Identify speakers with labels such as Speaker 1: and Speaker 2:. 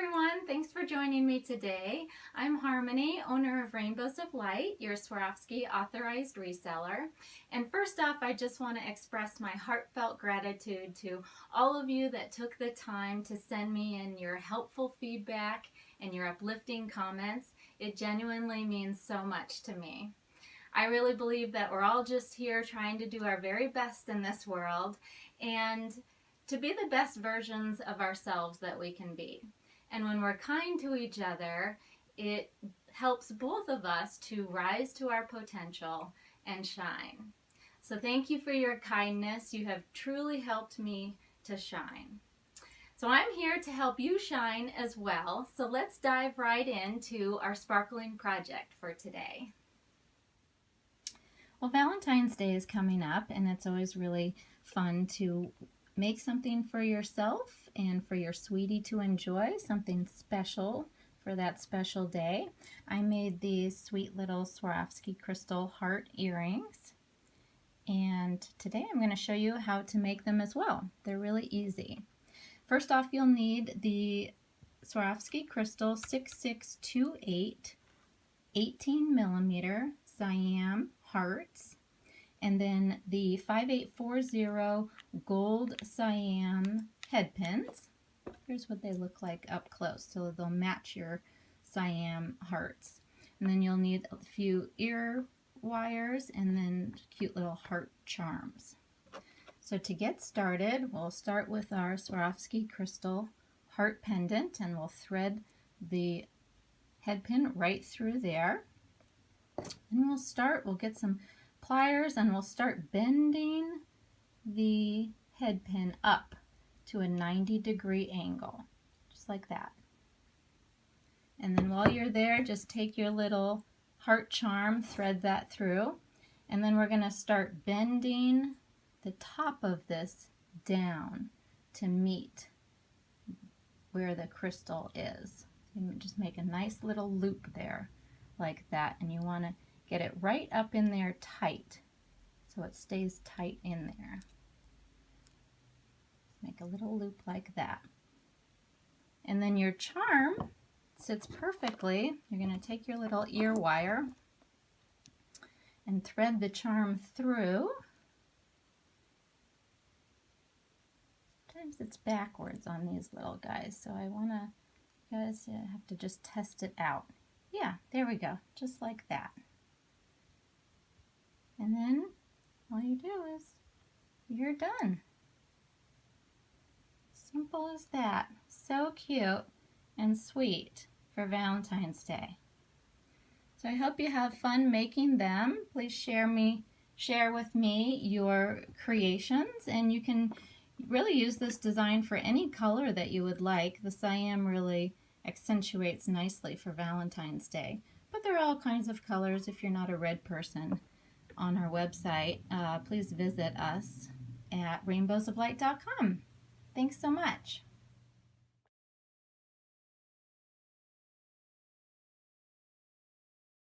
Speaker 1: everyone, thanks for joining me today. I'm Harmony, owner of Rainbows of Light, your Swarovski Authorized reseller. And first off, I just want to express my heartfelt gratitude to all of you that took the time to send me in your helpful feedback and your uplifting comments. It genuinely means so much to me. I really believe that we're all just here trying to do our very best in this world and to be the best versions of ourselves that we can be. And when we're kind to each other, it helps both of us to rise to our potential and shine. So thank you for your kindness. You have truly helped me to shine. So I'm here to help you shine as well. So let's dive right into our sparkling project for today. Well, Valentine's Day is coming up, and it's always really fun to make something for yourself and for your sweetie to enjoy, something special for that special day. I made these sweet little Swarovski Crystal Heart Earrings, and today I'm going to show you how to make them as well. They're really easy. First off, you'll need the Swarovski Crystal 6628 18mm Siam hearts, and then the 5840 gold Siam headpins. Here's what they look like up close, so they'll match your Siam hearts. And then you'll need a few ear wires and then cute little heart charms. So to get started, we'll start with our Swarovski Crystal Heart pendant, and we'll thread the headpin right through there. And we'll get some pliers and we'll start bending the headpin up to a 90-degree angle, just like that. And then while you're there, just take your little heart charm, thread that through, and then we're going to start bending the top of this down to meet where the crystal is. You just make a nice little loop there like that, and you want to get it right up in there tight so it stays tight in there. Make a little loop like that. And then your charm sits perfectly. You're going to take your little ear wire and thread the charm through. Sometimes it's backwards on these little guys, so you guys have to just test it out. Yeah, there we go, just like that. And then all you do is you're done. Simple as that. So cute and sweet for Valentine's Day. So I hope you have fun making them. Please share with me your creations, and you can really use this design for any color that you would like. The Siam really accentuates nicely for Valentine's Day, but there are all kinds of colors if you're not a red person. On our website, please visit us at rainbowsoflight.com. Thanks so much.